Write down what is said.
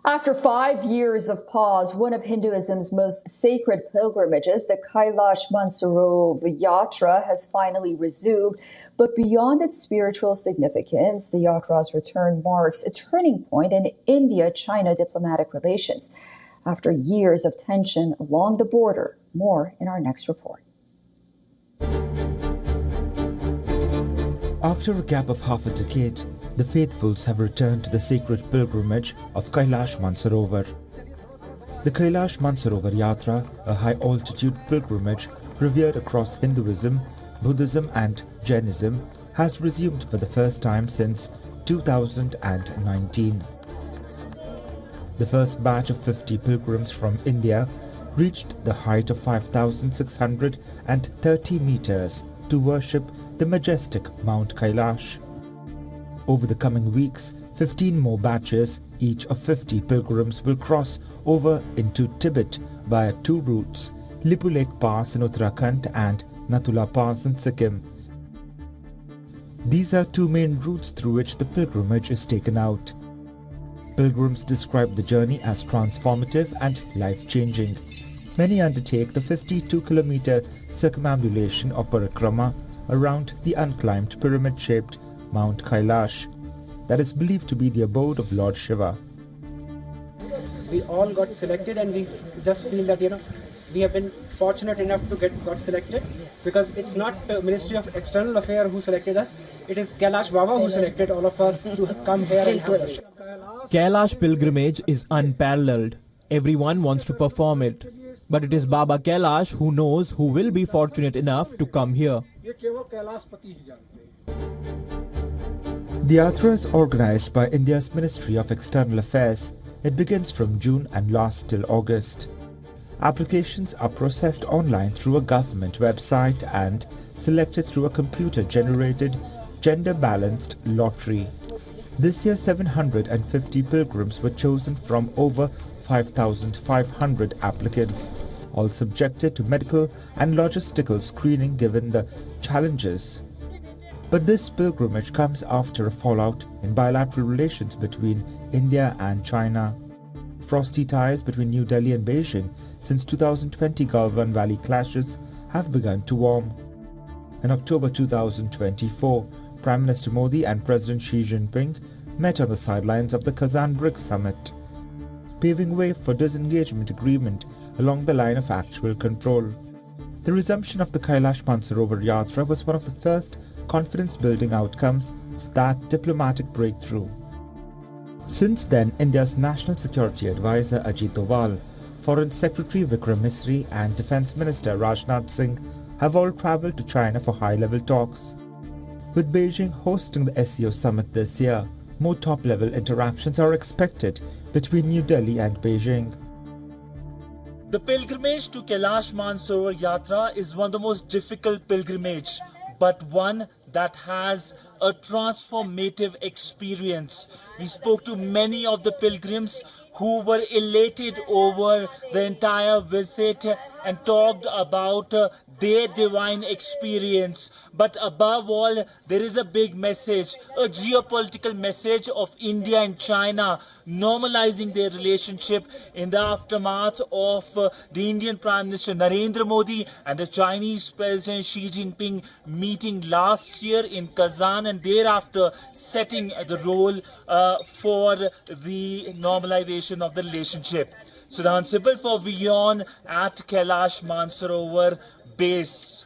After 5 years of pause, one of Hinduism's most sacred pilgrimages, the Kailash Mansarovar Yatra, has finally resumed. But beyond its spiritual significance, the Yatra's return marks a turning point in India-China diplomatic relations. After years of tension along the border, more in our next report. After a gap of half a decade, the faithfuls have returned to the sacred pilgrimage of Kailash Mansarovar. The Kailash Mansarovar Yatra, a high-altitude pilgrimage revered across Hinduism, Buddhism and Jainism, has resumed for the first time since 2019. The first batch of 50 pilgrims from India reached the height of 5,630 meters to worship the majestic Mount Kailash. Over the coming weeks, 15 more batches, each of 50 pilgrims, will cross over into Tibet via two routes, Lipu Lake Pass in Uttarakhand and Nathula Pass in Sikkim. These are two main routes through which the pilgrimage is taken out. Pilgrims describe the journey as transformative and life-changing. Many undertake the 52-kilometer circumambulation or parikrama around the unclimbed pyramid-shaped Mount Kailash that is believed to be the abode of Lord Shiva. We all got selected and we just feel that, we have been fortunate enough to got selected, because it's not the Ministry of External Affairs who selected us, it is Kailash Baba who selected all of us to come here and have worship. Kailash pilgrimage is unparalleled. Everyone wants to perform it. But it is Baba Kailash who knows who will be fortunate enough to come here. The Yatra is organized by India's Ministry of External Affairs. It begins from June and lasts till August. Applications are processed online through a government website and selected through a computer-generated, gender-balanced lottery. This year, 750 pilgrims were chosen from over 5,500 applicants, all subjected to medical and logistical screening given the challenges. But this pilgrimage comes after a fallout in bilateral relations between India and China. Frosty ties between New Delhi and Beijing since 2020 Galwan Valley clashes have begun to warm. In October 2024, Prime Minister Modi and President Xi Jinping met on the sidelines of the Kazan BRICS summit, paving way for disengagement agreement along the line of actual control. The resumption of the Kailash Mansarovar Yatra was one of the first confidence-building outcomes of that diplomatic breakthrough. Since then, India's National Security Advisor Ajit Doval, Foreign Secretary Vikram Misri and Defence Minister Rajnath Singh have all travelled to China for high-level talks. With Beijing hosting the SCO summit this year, more top-level interactions are expected between New Delhi and Beijing. The pilgrimage to Kailash Mansarovar Yatra is one of the most difficult pilgrimage, but one that has a transformative experience. We spoke to many of the pilgrims who were elated over the entire visit and talked about their divine experience. But above all, there is a big message, a geopolitical message of India and China normalizing their relationship in the aftermath of the Indian Prime Minister Narendra Modi and the Chinese President Xi Jinping meeting last year in Kazan, and thereafter setting the role for the normalization of the relationship. Sudhan Sibal for WION at Kailash Mansarovar base.